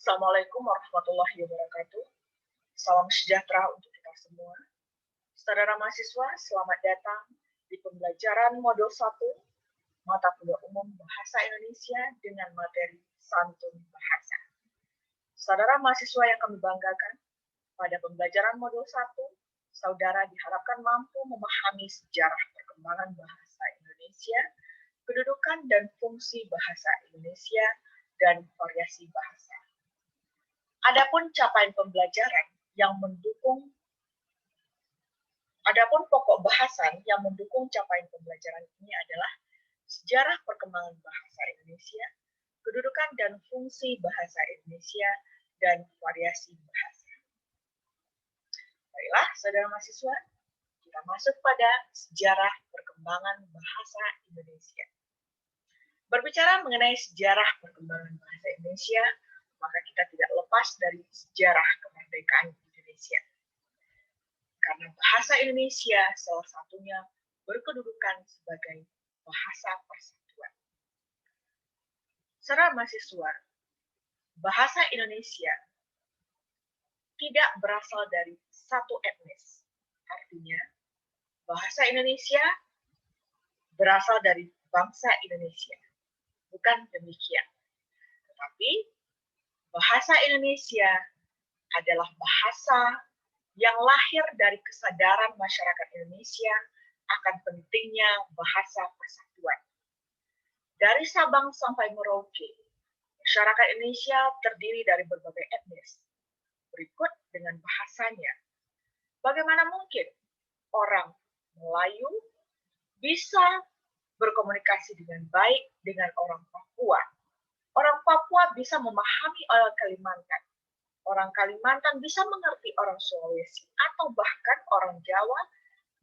Assalamualaikum warahmatullahi wabarakatuh. Salam sejahtera untuk kita semua. Saudara mahasiswa, selamat datang di pembelajaran modul 1 mata kuliah umum Bahasa Indonesia dengan materi Santun Bahasa. Saudara mahasiswa yang kami banggakan, pada pembelajaran modul 1, saudara diharapkan mampu memahami sejarah perkembangan bahasa Indonesia, kedudukan dan fungsi bahasa Indonesia, dan variasi bahasa. Adapun capaian pembelajaran yang mendukung pokok bahasan yang mendukung capaian pembelajaran ini adalah sejarah perkembangan bahasa Indonesia, kedudukan dan fungsi bahasa Indonesia, dan variasi bahasa. Baiklah, saudara mahasiswa, kita masuk pada sejarah perkembangan bahasa Indonesia. Berbicara mengenai sejarah perkembangan bahasa Indonesia, maka kita tidak lepas dari sejarah kemerdekaan Indonesia. Karena bahasa Indonesia salah satunya berkedudukan sebagai bahasa persatuan. Saudara mahasiswa, bahasa Indonesia tidak berasal dari satu etnis. Artinya, bahasa Indonesia berasal dari bangsa Indonesia. Bukan demikian. Tetapi, bahasa Indonesia adalah bahasa yang lahir dari kesadaran masyarakat Indonesia akan pentingnya bahasa persatuan. Dari Sabang sampai Merauke, masyarakat Indonesia terdiri dari berbagai etnis. Berikut dengan bahasanya. Bagaimana mungkin orang Melayu bisa berkomunikasi dengan baik dengan orang Papua? Orang Papua bisa memahami orang Kalimantan. Orang Kalimantan bisa mengerti orang Sulawesi, atau bahkan orang Jawa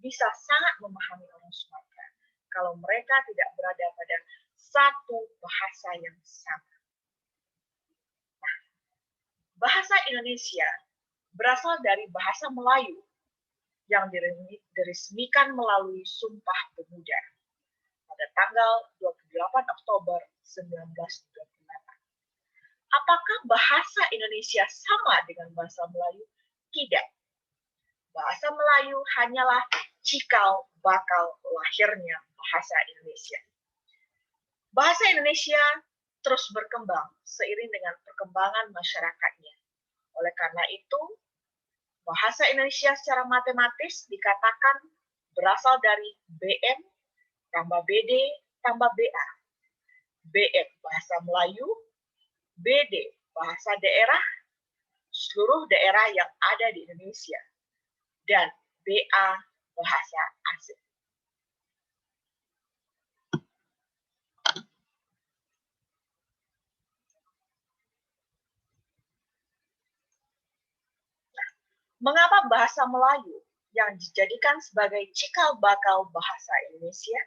bisa sangat memahami orang Sumatera kalau mereka tidak berada pada satu bahasa yang sama. Nah, bahasa Indonesia berasal dari bahasa Melayu yang diresmikan melalui Sumpah Pemuda pada tanggal 28 Oktober 1928. Apakah bahasa Indonesia sama dengan bahasa Melayu? Tidak. Bahasa Melayu hanyalah cikal bakal lahirnya bahasa Indonesia. Bahasa Indonesia terus berkembang seiring dengan perkembangan masyarakatnya. Oleh karena itu, bahasa Indonesia secara matematis dikatakan berasal dari BM tambah BD tambah BA. BM bahasa Melayu, BD bahasa daerah, seluruh daerah yang ada di Indonesia, dan BA bahasa asing. Mengapa bahasa Melayu yang dijadikan sebagai cikal bakal bahasa Indonesia?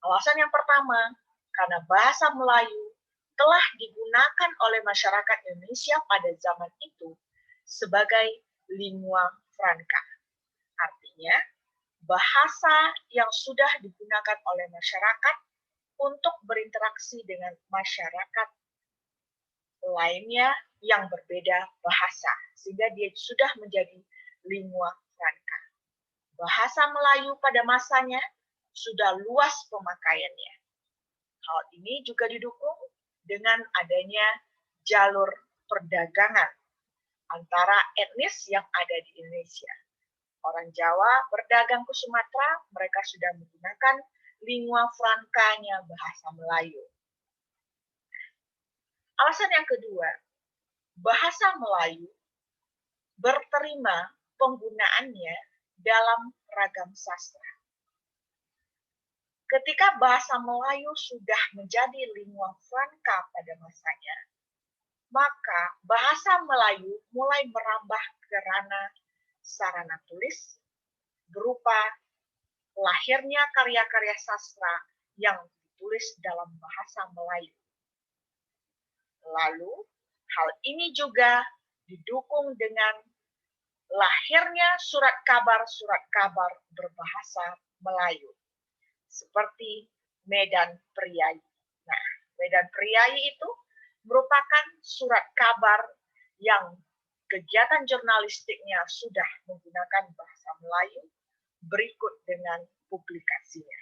Alasan yang pertama, karena bahasa Melayu telah digunakan oleh masyarakat Indonesia pada zaman itu sebagai lingua franca. Artinya, bahasa yang sudah digunakan oleh masyarakat untuk berinteraksi dengan masyarakat lainnya yang berbeda bahasa, sehingga dia sudah menjadi lingua franca. Bahasa Melayu pada masanya sudah luas pemakaiannya. Hal ini juga didukung dengan adanya jalur perdagangan antara etnis yang ada di Indonesia. Orang Jawa berdagang ke Sumatera, mereka sudah menggunakan lingua francanya bahasa Melayu. Alasan yang kedua, bahasa Melayu berterima penggunaannya dalam ragam sastra. Ketika bahasa Melayu sudah menjadi lingua franca pada masanya, maka bahasa Melayu mulai merambah ke ranah sarana tulis berupa lahirnya karya-karya sastra yang ditulis dalam bahasa Melayu. Lalu, hal ini juga didukung dengan lahirnya surat kabar berbahasa Melayu, seperti Medan Priayi. Nah, Medan Priayi itu merupakan surat kabar yang kegiatan jurnalistiknya sudah menggunakan bahasa Melayu berikut dengan publikasinya.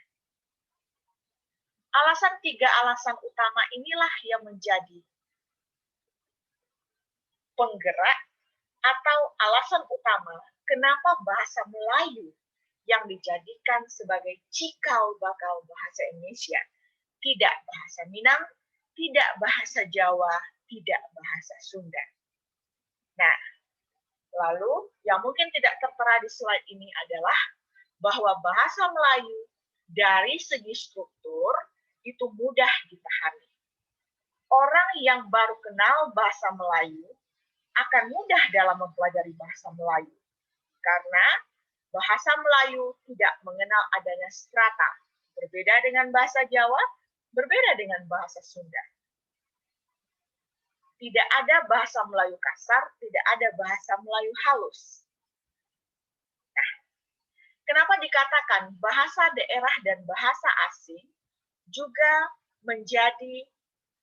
Tiga alasan utama inilah yang menjadi penggerak atau alasan utama kenapa bahasa Melayu yang dijadikan sebagai cikal bakal bahasa Indonesia, tidak bahasa Minang, tidak bahasa Jawa, tidak bahasa Sunda. Nah, lalu yang mungkin tidak tertera di slide ini adalah bahwa bahasa Melayu dari segi struktur itu mudah dipahami. Orang yang baru kenal bahasa Melayu akan mudah dalam mempelajari bahasa Melayu karena bahasa Melayu tidak mengenal adanya strata, berbeda dengan bahasa Jawa, berbeda dengan bahasa Sunda. Tidak ada bahasa Melayu kasar, tidak ada bahasa Melayu halus. Nah, kenapa dikatakan bahasa daerah dan bahasa asing juga menjadi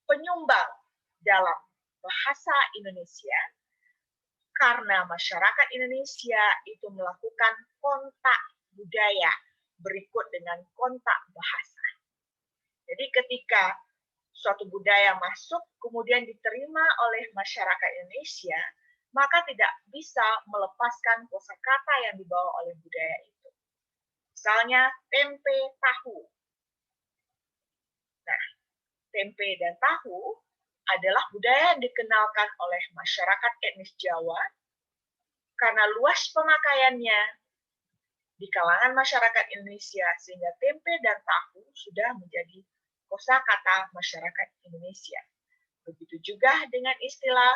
penyumbang dalam bahasa Indonesia? Karena masyarakat Indonesia itu melakukan kontak budaya berikut dengan kontak bahasa. Jadi ketika suatu budaya masuk, kemudian diterima oleh masyarakat Indonesia, maka tidak bisa melepaskan kosakata yang dibawa oleh budaya itu. Misalnya tempe, tahu. Nah, tempe dan tahu adalah budaya yang dikenalkan oleh masyarakat etnis Jawa karena luas pemakaiannya di kalangan masyarakat Indonesia sehingga tempe dan tahu sudah menjadi kosakata masyarakat Indonesia. Begitu juga dengan istilah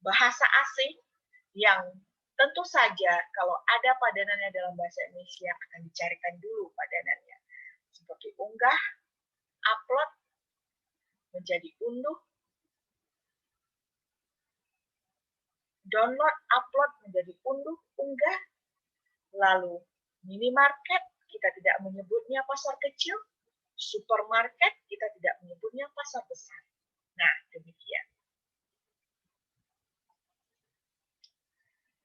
bahasa asing yang tentu saja kalau ada padanannya dalam bahasa Indonesia akan dicarikan dulu padanannya. Seperti unggah, upload, menjadi unduh, download, upload menjadi unduh, unggah, lalu minimarket, kita tidak menyebutnya pasar kecil, supermarket, kita tidak menyebutnya pasar besar. Nah, demikian.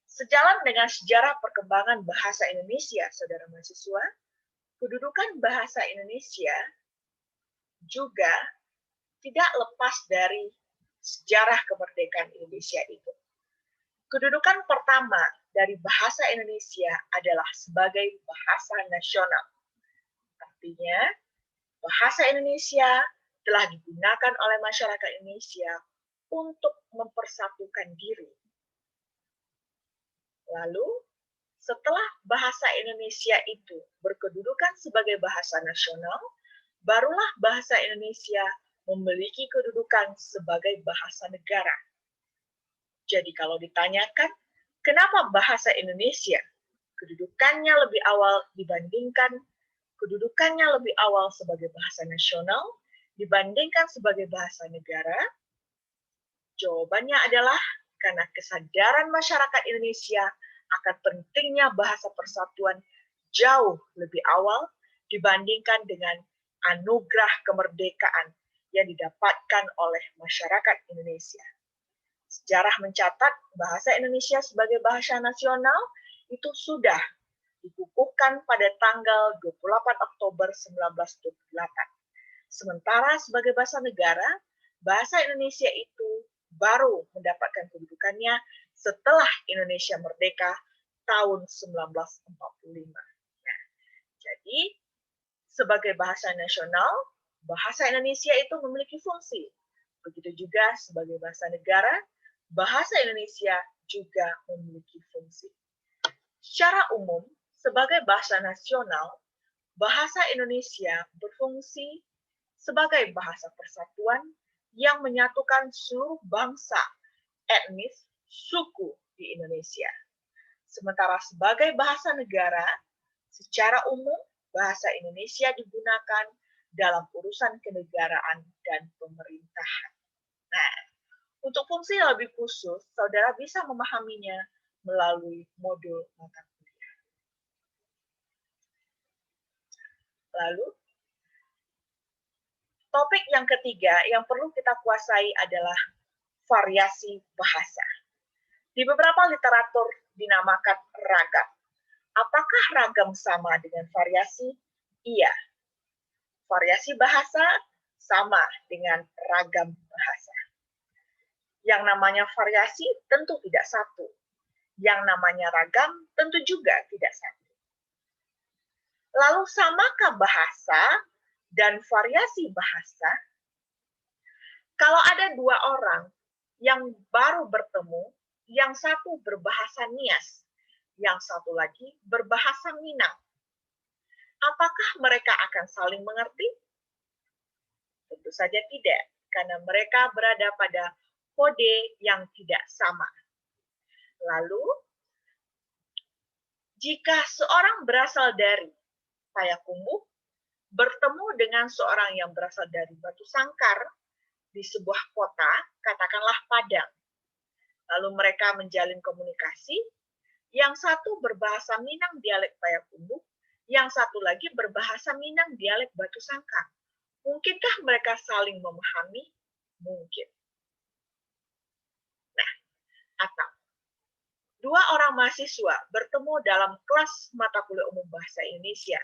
Sejalan dengan sejarah perkembangan bahasa Indonesia, saudara mahasiswa, kedudukan bahasa Indonesia juga tidak lepas dari sejarah kemerdekaan Indonesia itu. Kedudukan pertama dari bahasa Indonesia adalah sebagai bahasa nasional. Artinya, bahasa Indonesia telah digunakan oleh masyarakat Indonesia untuk mempersatukan diri. Lalu, setelah bahasa Indonesia itu berkedudukan sebagai bahasa nasional, barulah bahasa Indonesia memiliki kedudukan sebagai bahasa negara. Jadi kalau ditanyakan, kenapa bahasa Indonesia kedudukannya lebih awal dibandingkan kedudukannya lebih awal sebagai bahasa nasional dibandingkan sebagai bahasa negara? Jawabannya adalah karena kesadaran masyarakat Indonesia akan pentingnya bahasa persatuan jauh lebih awal dibandingkan dengan anugerah kemerdekaan yang didapatkan oleh masyarakat Indonesia. Sejarah mencatat bahasa Indonesia sebagai bahasa nasional itu sudah dikukuhkan pada tanggal 28 Oktober 1928. Sementara sebagai bahasa negara, bahasa Indonesia itu baru mendapatkan kedudukannya setelah Indonesia merdeka tahun 1945. Nah, jadi, sebagai bahasa nasional, bahasa Indonesia itu memiliki fungsi. Begitu juga sebagai bahasa negara, bahasa Indonesia juga memiliki fungsi. Secara umum, sebagai bahasa nasional, bahasa Indonesia berfungsi sebagai bahasa persatuan yang menyatukan seluruh bangsa, etnis, suku di Indonesia. Sementara sebagai bahasa negara, secara umum bahasa Indonesia digunakan dalam urusan kenegaraan dan pemerintahan. Nah, untuk fungsi yang lebih khusus, saudara bisa memahaminya melalui modul mata kuliah. Lalu, Topik yang ketiga yang perlu kita kuasai adalah variasi bahasa. Di beberapa literatur dinamakan ragam. Apakah ragam sama dengan variasi? Iya. Variasi bahasa sama dengan ragam bahasa. Yang namanya variasi tentu tidak satu. Yang namanya ragam tentu juga tidak satu. Lalu samakah bahasa dan variasi bahasa? Kalau ada dua orang yang baru bertemu, yang satu berbahasa Nias, yang satu lagi berbahasa Minang, apakah mereka akan saling mengerti? Tentu saja tidak, karena mereka berada pada kode yang tidak sama. Lalu, jika seorang berasal dari Payakumbuh, bertemu dengan seorang yang berasal dari Batu Sangkar di sebuah kota, katakanlah Padang. Lalu mereka menjalin komunikasi, yang satu berbahasa Minang dialek Payakumbuh, yang satu lagi berbahasa Minang dialek Batu Sangkar. Mungkinkah mereka saling memahami? Mungkin. Nah, atau dua orang mahasiswa bertemu dalam kelas mata kuliah umum bahasa Indonesia.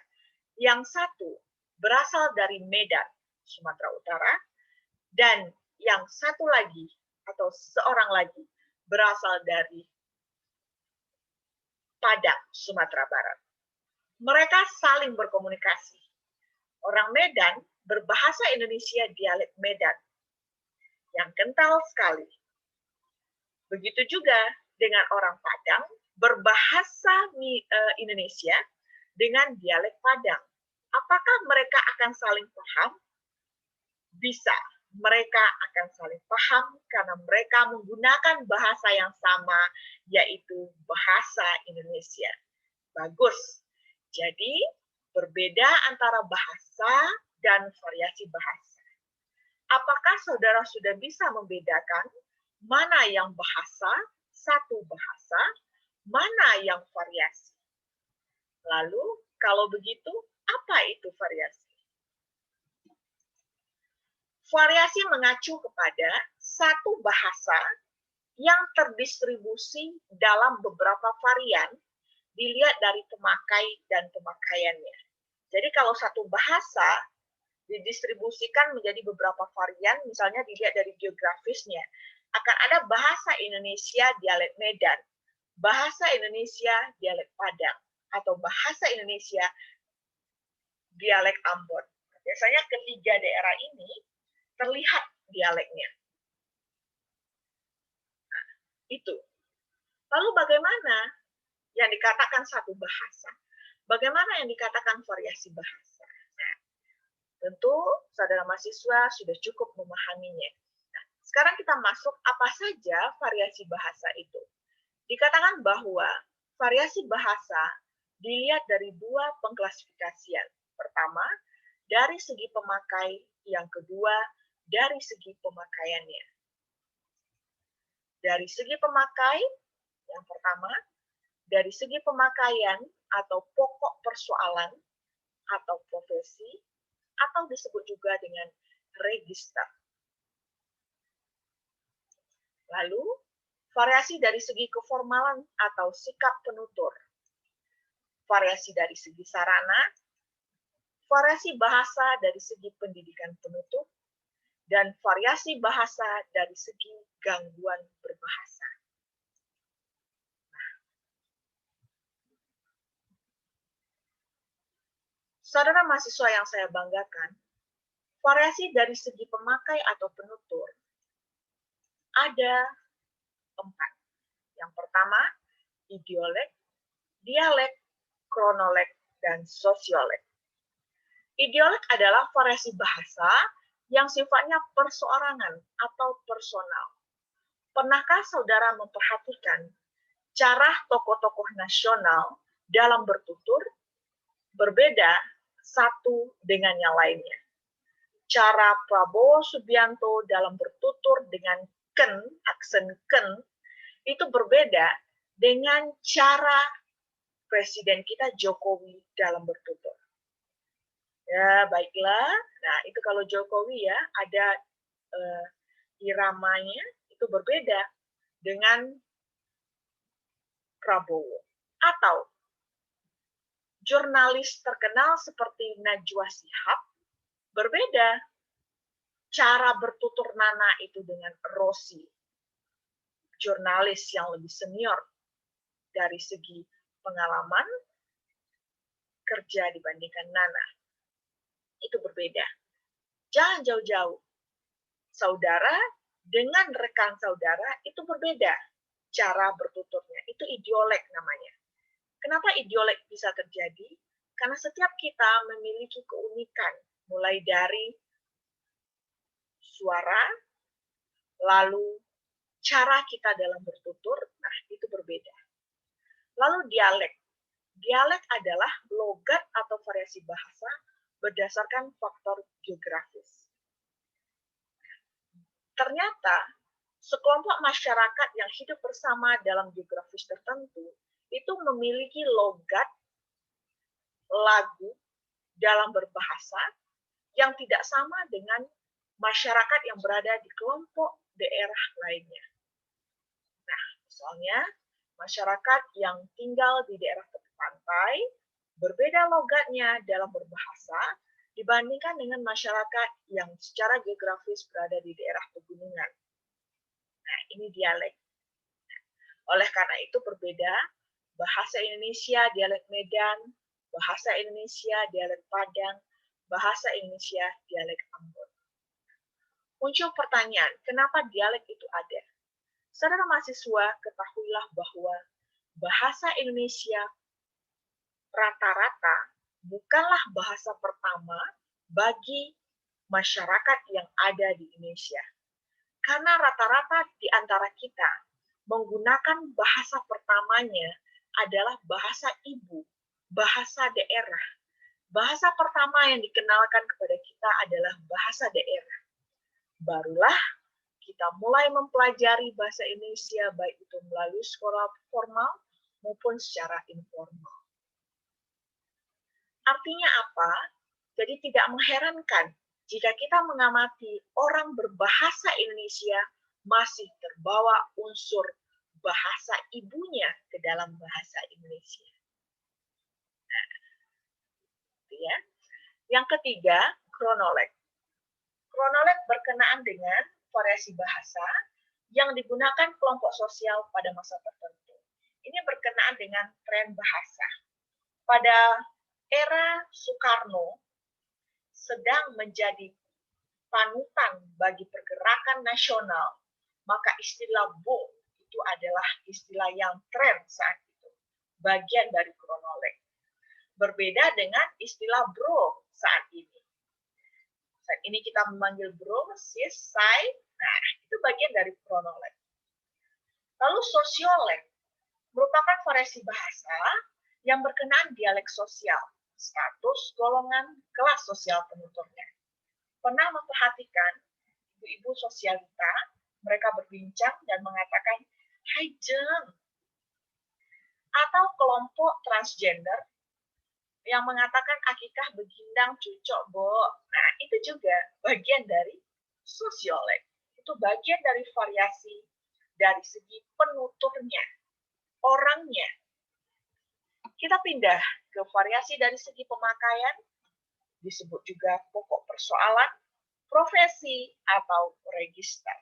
Yang satu berasal dari Medan, Sumatera Utara, dan yang satu lagi atau seorang lagi berasal dari Padang, Sumatera Barat. Mereka saling berkomunikasi. Orang Medan berbahasa Indonesia dialek Medan yang kental sekali. Begitu juga dengan orang Padang berbahasa Indonesia dengan dialek Padang. Apakah mereka akan saling paham? Bisa. Mereka akan saling paham karena mereka menggunakan bahasa yang sama, yaitu bahasa Indonesia. Bagus. Jadi, berbeda antara bahasa dan variasi bahasa. Apakah saudara sudah bisa membedakan mana yang bahasa, satu bahasa, mana yang variasi? Lalu, kalau begitu, apa itu variasi? Variasi mengacu kepada satu bahasa yang terdistribusi dalam beberapa varian, dilihat dari pemakai dan pemakaiannya. Jadi kalau satu bahasa didistribusikan menjadi beberapa varian, misalnya dilihat dari geografisnya, akan ada bahasa Indonesia dialek Medan, bahasa Indonesia dialek Padang, atau bahasa Indonesia dialek Ambon. Biasanya ketiga daerah ini terlihat dialeknya. Nah, itu. Lalu bagaimana yang dikatakan satu bahasa? Bagaimana yang dikatakan variasi bahasa? Nah, tentu saudara mahasiswa sudah cukup memahaminya. Nah, sekarang kita masuk apa saja variasi bahasa itu. Dikatakan bahwa variasi bahasa dilihat dari dua pengklasifikasian. Pertama, dari segi pemakai, yang kedua, dari segi pemakaiannya. Dari segi pemakai, yang pertama, dari segi pemakaian atau pokok persoalan atau profesi, atau disebut juga dengan register. Lalu, variasi dari segi keformalan atau sikap penutur. Variasi dari segi sarana, variasi bahasa dari segi pendidikan penutur, dan variasi bahasa dari segi gangguan berbahasa. Saudara mahasiswa yang saya banggakan, variasi dari segi pemakai atau penutur ada 4. Yang pertama, idiolek, dialek, kronolog, dan sosiolek. Idiolek adalah variasi bahasa yang sifatnya perseorangan atau personal. Pernahkah saudara memperhatikan cara tokoh-tokoh nasional dalam bertutur berbeda satu dengan yang lainnya? Cara Prabowo Subianto dalam bertutur dengan ken, aksen ken, itu berbeda dengan cara Presiden kita Jokowi dalam bertutur. Ya, baiklah. Nah, itu kalau Jokowi ya, ada iramanya itu berbeda dengan Prabowo. Atau jurnalis terkenal seperti Najwa Shihab berbeda cara bertutur nana itu dengan Rosi, jurnalis yang lebih senior dari segi pengalaman kerja dibandingkan Nana. Itu berbeda. Jangan jauh-jauh. Saudara dengan rekan saudara itu berbeda cara bertuturnya. Itu idiolek namanya. Kenapa idiolek bisa terjadi? Karena setiap kita memiliki keunikan, mulai dari suara, lalu cara kita dalam bertutur, nah itu berbeda. Lalu dialek. Dialek adalah logat atau variasi bahasa berdasarkan faktor geografis. Ternyata, sekelompok masyarakat yang hidup bersama dalam geografis tertentu itu memiliki logat lagu dalam berbahasa yang tidak sama dengan masyarakat yang berada di kelompok daerah lainnya. Nah, misalnya masyarakat yang tinggal di daerah tepi pantai berbeda logatnya dalam berbahasa dibandingkan dengan masyarakat yang secara geografis berada di daerah pegunungan. Nah, ini dialek. Oleh karena itu berbeda bahasa Indonesia dialek Medan, bahasa Indonesia dialek Padang, bahasa Indonesia dialek Ambon. Muncul pertanyaan, kenapa dialek itu ada? Saudara mahasiswa, ketahuilah bahwa bahasa Indonesia rata-rata bukanlah bahasa pertama bagi masyarakat yang ada di Indonesia. Karena rata-rata di antara kita menggunakan bahasa pertamanya adalah bahasa ibu, bahasa daerah. Bahasa pertama yang dikenalkan kepada kita adalah bahasa daerah. Barulah kita mulai mempelajari bahasa Indonesia baik itu melalui sekolah formal maupun secara informal. Artinya apa? Jadi tidak mengherankan jika kita mengamati orang berbahasa Indonesia masih terbawa unsur bahasa ibunya ke dalam bahasa Indonesia. Nah, ya. Yang ketiga, kronolog. Kronolog berkenaan dengan variasi bahasa yang digunakan kelompok sosial pada masa tertentu. Ini berkenaan dengan tren bahasa. Pada era Soekarno sedang menjadi panutan bagi pergerakan nasional, maka istilah bo itu adalah istilah yang tren saat itu, bagian dari kronolog. Berbeda dengan istilah bro saat ini. Saat ini kita memanggil bro, sis, say, nah itu bagian dari kronolog. Lalu sosiolog merupakan variasi bahasa yang berkenaan dialek sosial, status, golongan, kelas sosial penuturnya. Pernah memperhatikan ibu-ibu sosialita, mereka berbincang dan mengatakan, hai jeng, atau kelompok transgender yang mengatakan akikah begindang cucok bo. Nah, itu juga bagian dari sosiolog. Itu bagian dari variasi dari segi penuturnya, orangnya. Kita pindah ke variasi dari segi pemakaian, disebut juga pokok persoalan, profesi, atau register.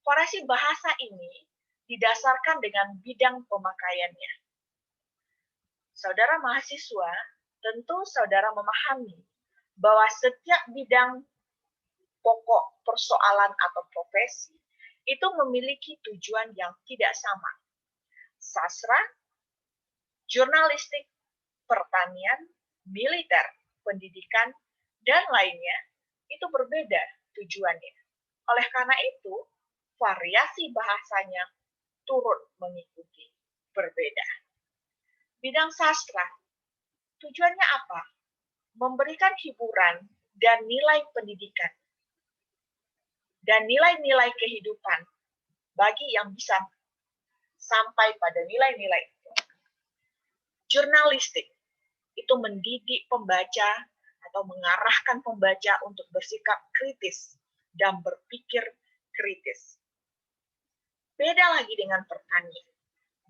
Variasi bahasa ini didasarkan dengan bidang pemakaiannya. Saudara mahasiswa, tentu saudara memahami bahwa setiap bidang pokok persoalan atau profesi itu memiliki tujuan yang tidak sama. Sastra, jurnalistik, pertanian, militer, pendidikan, dan lainnya itu berbeda tujuannya. Oleh karena itu, variasi bahasanya turut mengikuti berbeda. Bidang sastra, tujuannya apa? Memberikan hiburan dan nilai pendidikan dan nilai-nilai kehidupan bagi yang bisa sampai pada nilai-nilai itu. Jurnalistik, itu mendidik pembaca atau mengarahkan pembaca untuk bersikap kritis dan berpikir kritis. Beda lagi dengan pertanian.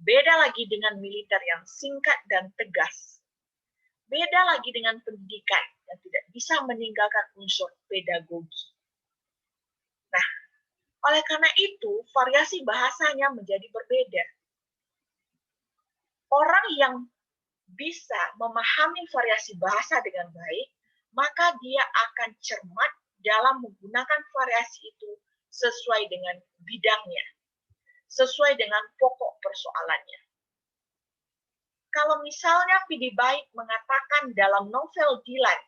Beda lagi dengan militer yang singkat dan tegas. Beda lagi dengan pendidikan yang tidak bisa meninggalkan unsur pedagogi. Nah, oleh karena itu, variasi bahasanya menjadi berbeda. Orang yang bisa memahami variasi bahasa dengan baik, maka dia akan cermat dalam menggunakan variasi itu sesuai dengan bidangnya, sesuai dengan pokok persoalannya. Kalau misalnya P.D. Baik mengatakan dalam novel Dylan,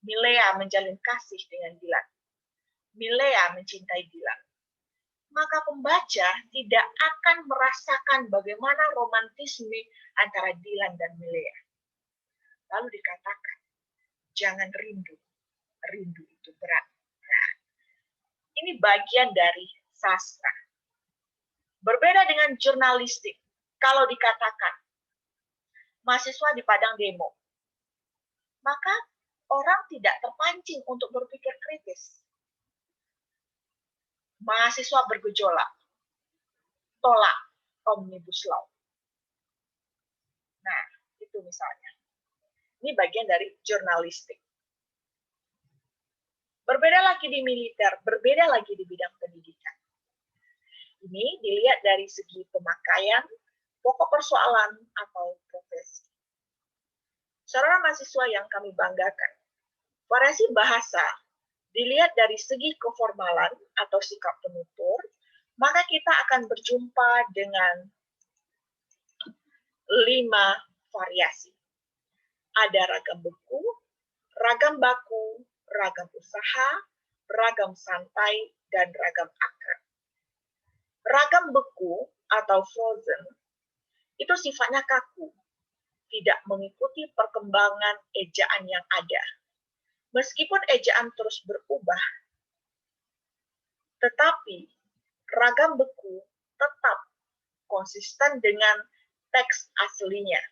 Milea menjalin kasih dengan Dylan, Milea mencintai Dylan, maka pembaca tidak akan merasakan bagaimana romantisme antara Dylan dan Milea. Lalu dikatakan, jangan rindu, rindu itu berat. Nah, ini bagian dari sastra. Berbeda dengan jurnalistik, kalau dikatakan mahasiswa di padang demo, maka orang tidak terpancing untuk berpikir kritis. Mahasiswa bergejolak, tolak Omnibus Law. Nah, itu misalnya. Ini bagian dari jurnalistik. Berbeda lagi di militer, berbeda lagi di bidang pendidikan. Ini dilihat dari segi pemakaian, pokok persoalan, atau profesi. Saudara mahasiswa yang kami banggakan, variasi bahasa dilihat dari segi keformalan atau sikap penutur, maka kita akan berjumpa dengan 5 variasi. Ada ragam beku, ragam baku, ragam usaha, ragam santai, dan ragam akrab. Ragam beku atau frozen itu sifatnya kaku, tidak mengikuti perkembangan ejaan yang ada. Meskipun ejaan terus berubah, tetapi ragam beku tetap konsisten dengan teks aslinya.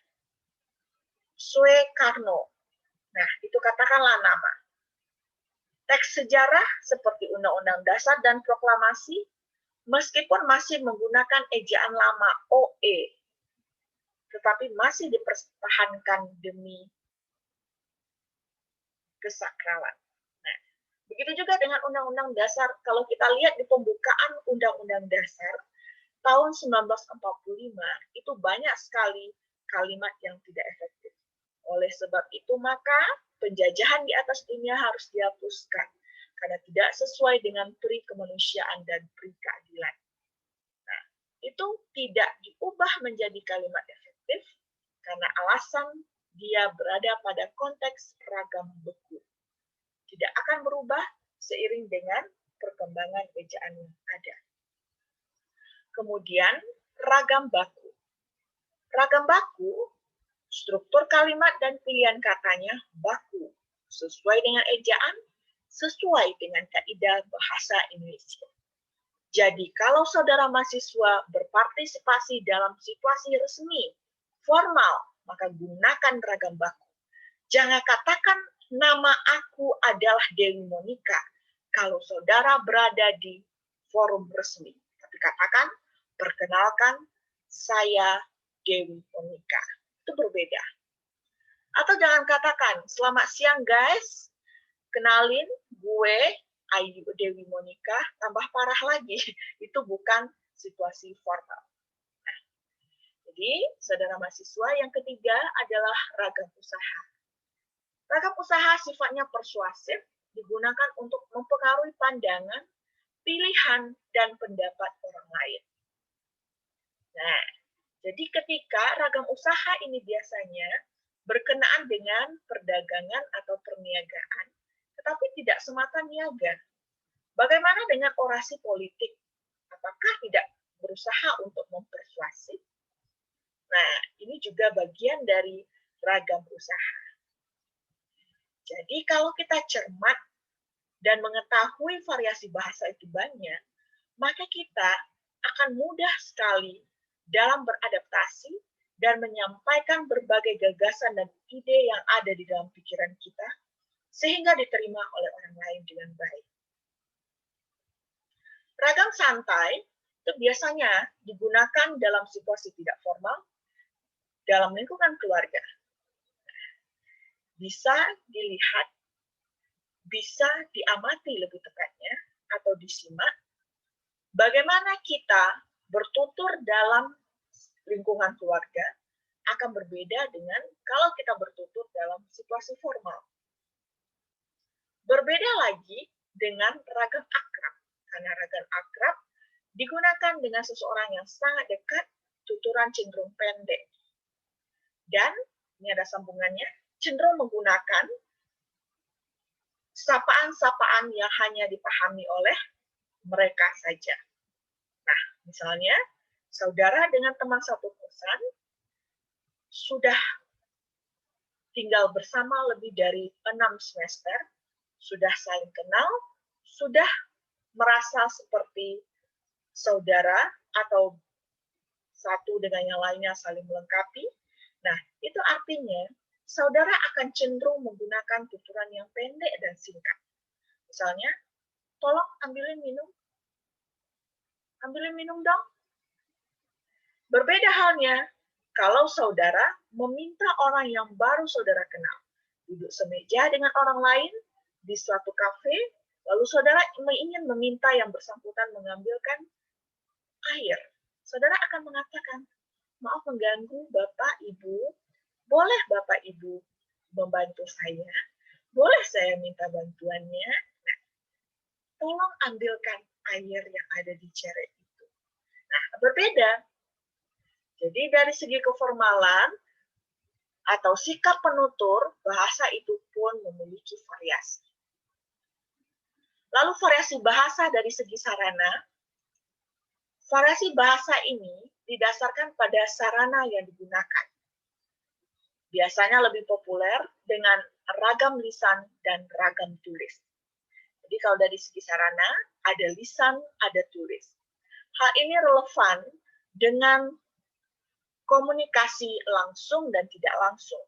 Sue Karno. Nah, itu katakanlah nama. Teks sejarah seperti Undang-Undang Dasar dan Proklamasi, meskipun masih menggunakan ejaan lama OE, tetapi masih dipertahankan demi kesakralan. Nah, begitu juga dengan Undang-Undang Dasar. Kalau kita lihat di pembukaan Undang-Undang Dasar tahun 1945, itu banyak sekali kalimat yang tidak efektif. Oleh sebab itu, maka penjajahan di atas dunia harus dihapuskan karena tidak sesuai dengan pri kemanusiaan dan pri keadilan. Nah, itu tidak diubah menjadi kalimat efektif karena alasan dia berada pada konteks ragam beku. Tidak akan berubah seiring dengan perkembangan ejaan yang ada. Kemudian, ragam baku. Ragam baku, struktur kalimat dan pilihan katanya baku, sesuai dengan ejaan, sesuai dengan kaidah bahasa Indonesia. Jadi, kalau saudara mahasiswa berpartisipasi dalam situasi resmi, formal, maka gunakan ragam baku. Jangan katakan nama aku adalah Dewi Monika kalau saudara berada di forum resmi. Tapi katakan, perkenalkan, saya Dewi Monika. Itu berbeda. Atau jangan katakan, selamat siang guys, kenalin gue Ayu Dewi Monika, tambah parah lagi. Itu bukan situasi formal. Nah, jadi, saudara mahasiswa yang ketiga adalah ragam usaha. Ragam usaha sifatnya persuasif, digunakan untuk mempengaruhi pandangan, pilihan, dan pendapat orang lain. Nah, jadi ketika ragam usaha ini biasanya berkenaan dengan perdagangan atau perniagaan, tetapi tidak semata niaga. Bagaimana dengan orasi politik? Apakah tidak berusaha untuk mempersuasi? Nah, ini juga bagian dari ragam usaha. Jadi kalau kita cermat dan mengetahui variasi bahasa itu banyak, maka kita akan mudah sekali dalam beradaptasi dan menyampaikan berbagai gagasan dan ide yang ada di dalam pikiran kita, sehingga diterima oleh orang lain dengan baik. Ragam santai itu biasanya digunakan dalam situasi tidak formal, dalam lingkungan keluarga. Bisa dilihat, bisa diamati lebih tepatnya, atau disimak, bagaimana kita bertutur dalam lingkungan keluarga akan berbeda dengan kalau kita bertutur dalam situasi formal. Berbeda lagi dengan ragam akrab, karena ragam akrab digunakan dengan seseorang yang sangat dekat, tuturan cenderung pendek. Dan, ini ada sambungannya, cenderung menggunakan sapaan-sapaan yang hanya dipahami oleh mereka saja. Nah, misalnya, saudara dengan teman satu kosan sudah tinggal bersama lebih dari 6 semester, sudah saling kenal, sudah merasa seperti saudara atau satu dengan yang lainnya saling melengkapi. Nah, itu artinya saudara akan cenderung menggunakan tuturan yang pendek dan singkat. Misalnya, tolong ambilin minum dong. Berbeda halnya kalau saudara meminta orang yang baru saudara kenal duduk semeja dengan orang lain di suatu kafe, lalu saudara ingin meminta yang bersangkutan mengambilkan air. Saudara akan mengatakan, maaf mengganggu Bapak Ibu, boleh Bapak Ibu membantu saya? Boleh saya minta bantuannya? Nah, tolong ambilkan air yang ada di ceret itu. Nah, berbeda. Jadi dari segi keformalan atau sikap penutur, bahasa itu pun memiliki variasi. Lalu variasi bahasa dari segi sarana, variasi bahasa ini didasarkan pada sarana yang digunakan. Biasanya lebih populer dengan ragam lisan dan ragam tulis. Jadi kalau dari segi sarana, ada lisan, ada tulis. Hal ini relevan dengan komunikasi langsung dan tidak langsung.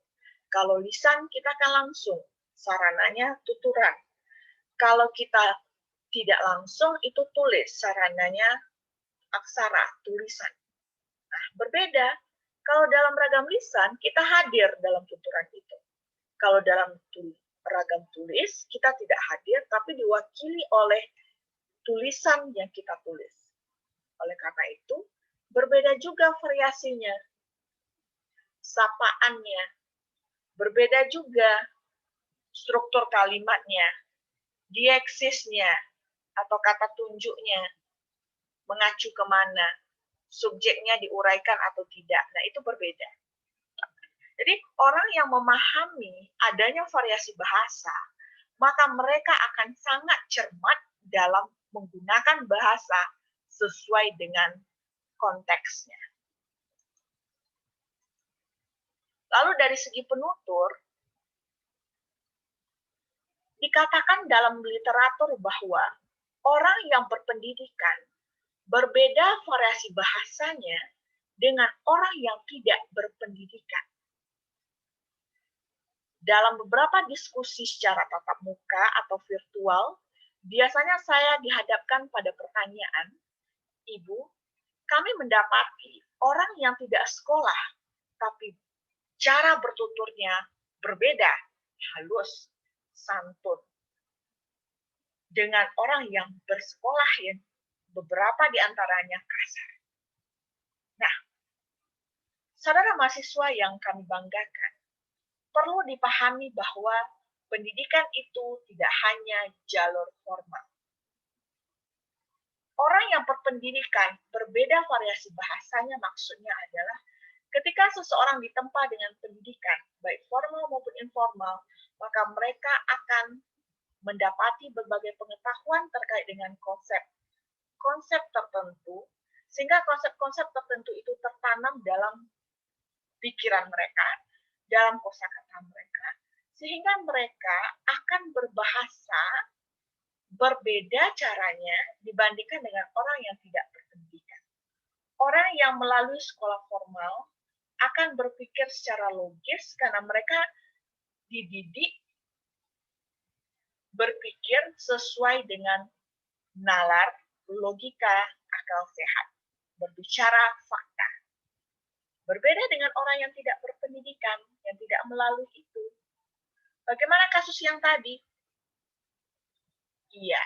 Kalau lisan kita akan langsung, sarananya tuturan. Kalau kita tidak langsung, itu tulis, sarananya aksara, tulisan. Nah, berbeda. Kalau dalam ragam lisan, kita hadir dalam tuturan itu. Kalau dalam ragam tulis, kita tidak hadir, tapi diwakili oleh tulisan yang kita tulis. Oleh karena itu, berbeda juga variasinya, sapaannya, berbeda juga struktur kalimatnya, dieksisnya, atau kata tunjuknya, mengacu kemana, subjeknya diuraikan atau tidak. Nah, itu berbeda. Jadi, orang yang memahami adanya variasi bahasa, maka mereka akan sangat cermat dalam menggunakan bahasa sesuai dengan konteksnya. Lalu dari segi penutur, dikatakan dalam literatur bahwa orang yang berpendidikan berbeda variasi bahasanya dengan orang yang tidak berpendidikan. Dalam beberapa diskusi secara tatap muka atau virtual, biasanya saya dihadapkan pada pertanyaan, Ibu, kami mendapati orang yang tidak sekolah, tapi cara bertuturnya berbeda, halus, santun, dengan orang yang bersekolah yang beberapa di antaranya kasar. Nah, saudara mahasiswa yang kami banggakan, perlu dipahami bahwa pendidikan itu tidak hanya jalur formal. Orang yang berpendidikan berbeda variasi bahasanya maksudnya adalah ketika seseorang ditempa dengan pendidikan, baik formal maupun informal, maka mereka akan mendapati berbagai pengetahuan terkait dengan konsep tertentu, sehingga konsep-konsep tertentu itu tertanam dalam pikiran mereka, dalam kosakata mereka, sehingga mereka akan berbahasa berbeda caranya dibandingkan dengan orang yang tidak berpendidikan. Orang yang melalui sekolah formal akan berpikir secara logis karena mereka dididik berpikir sesuai dengan nalar, logika, akal sehat, berbicara fakta. Berbeda dengan orang yang tidak berpendidikan, yang tidak melalui itu. Bagaimana kasus yang tadi? Iya,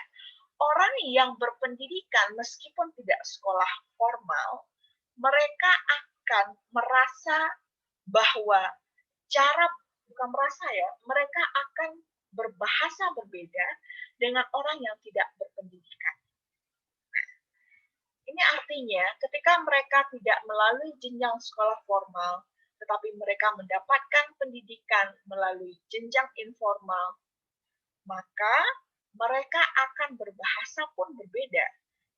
orang yang berpendidikan meskipun tidak sekolah formal, mereka akan merasa bahwa mereka akan berbahasa berbeda dengan orang yang tidak berpendidikan. Ini artinya ketika mereka tidak melalui jenjang sekolah formal, tetapi mereka mendapatkan pendidikan melalui jenjang informal, maka mereka akan berbahasa pun berbeda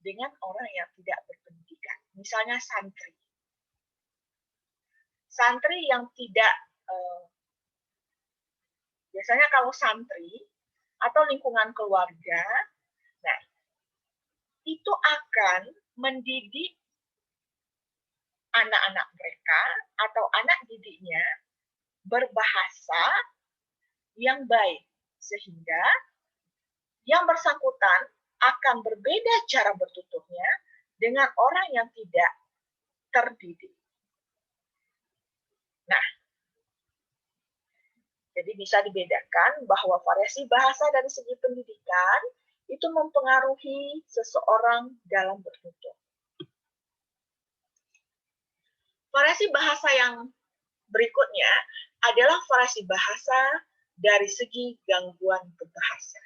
dengan orang yang tidak berpendidikan. Misalnya santri. Santri yang tidak, biasanya kalau santri atau lingkungan keluarga, nah itu akan mendidik anak-anak mereka atau anak didiknya berbahasa yang baik, sehingga yang bersangkutan akan berbeda cara bertuturnya dengan orang yang tidak terdidik. Nah, jadi bisa dibedakan bahwa variasi bahasa dari segi pendidikan itu mempengaruhi seseorang dalam bertutur. Variasi bahasa yang berikutnya adalah variasi bahasa dari segi gangguan berbahasa.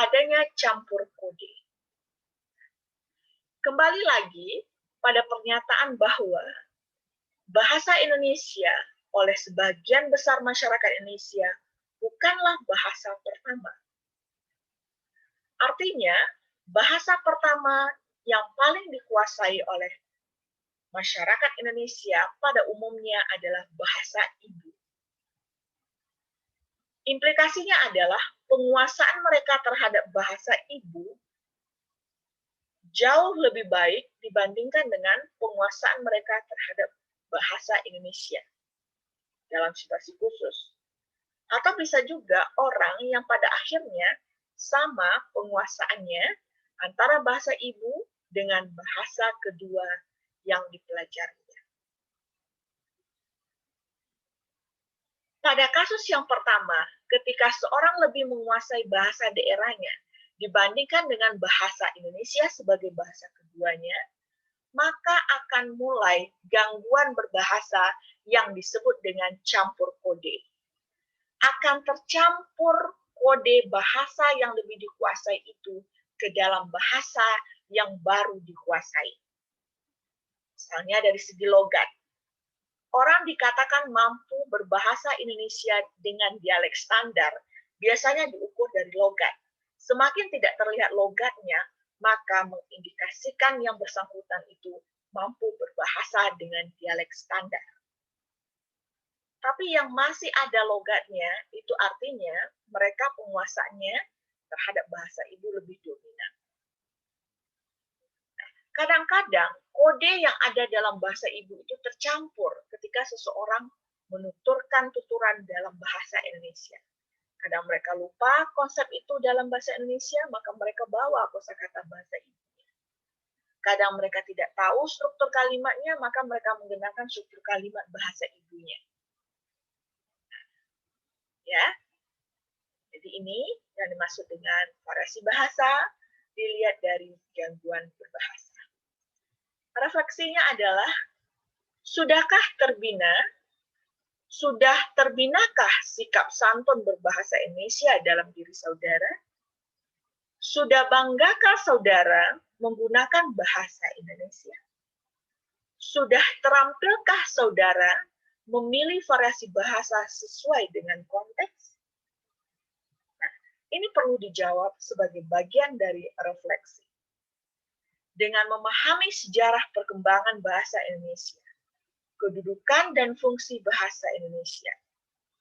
Adanya campur kode. Kembali lagi pada pernyataan bahwa bahasa Indonesia oleh sebagian besar masyarakat Indonesia bukanlah bahasa pertama. Artinya, bahasa pertama yang paling dikuasai oleh masyarakat Indonesia pada umumnya adalah bahasa ibu. Implikasinya adalah penguasaan mereka terhadap bahasa ibu jauh lebih baik dibandingkan dengan penguasaan mereka terhadap bahasa Indonesia dalam situasi khusus. Atau bisa juga orang yang pada akhirnya sama penguasaannya antara bahasa ibu dengan bahasa kedua yang dipelajarinya. Pada kasus yang pertama, ketika seorang lebih menguasai bahasa daerahnya dibandingkan dengan bahasa Indonesia sebagai bahasa keduanya, maka akan mulai gangguan berbahasa yang disebut dengan campur kode. Akan tercampur kode bahasa yang lebih dikuasai itu ke dalam bahasa yang baru dikuasai. Misalnya dari segi logat. Orang dikatakan mampu berbahasa Indonesia dengan dialek standar, biasanya diukur dari logat. Semakin tidak terlihat logatnya, maka mengindikasikan yang bersangkutan itu mampu berbahasa dengan dialek standar. Tapi yang masih ada logatnya, itu artinya mereka penguasaannya terhadap bahasa ibu lebih dominan. Kadang-kadang kode yang ada dalam bahasa ibu itu tercampur ketika seseorang menuturkan tuturan dalam bahasa Indonesia. Kadang mereka lupa konsep itu dalam bahasa Indonesia, maka mereka bawa kosakata bahasa ibunya. Kadang mereka tidak tahu struktur kalimatnya, maka mereka menggunakan struktur kalimat bahasa ibunya. Ya, jadi ini yang dimaksud dengan variasi bahasa dilihat dari gangguan berbahasa. Refleksinya adalah, sudah terbinakah sikap santun berbahasa Indonesia dalam diri saudara? Sudah banggakah saudara menggunakan bahasa Indonesia? Sudah terampilkah saudara memilih variasi bahasa sesuai dengan konteks? Nah, ini perlu dijawab sebagai bagian dari refleksi. Dengan memahami sejarah perkembangan bahasa Indonesia, kedudukan dan fungsi bahasa Indonesia,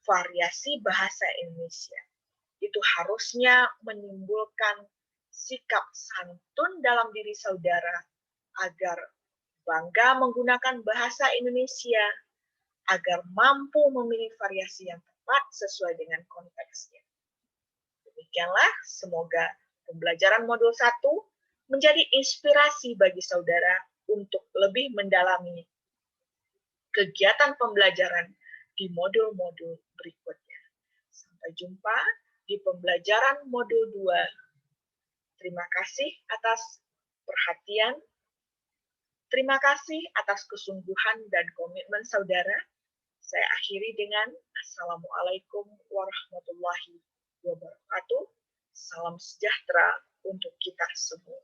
variasi bahasa Indonesia, itu harusnya menimbulkan sikap santun dalam diri saudara agar bangga menggunakan bahasa Indonesia agar mampu memilih variasi yang tepat sesuai dengan konteksnya. Demikianlah, semoga pembelajaran modul 1 menjadi inspirasi bagi saudara untuk lebih mendalami kegiatan pembelajaran di modul-modul berikutnya. Sampai jumpa di pembelajaran modul 2. Terima kasih atas perhatian. Terima kasih atas kesungguhan dan komitmen saudara. Saya akhiri dengan Assalamualaikum warahmatullahi wabarakatuh. Salam sejahtera untuk kita semua.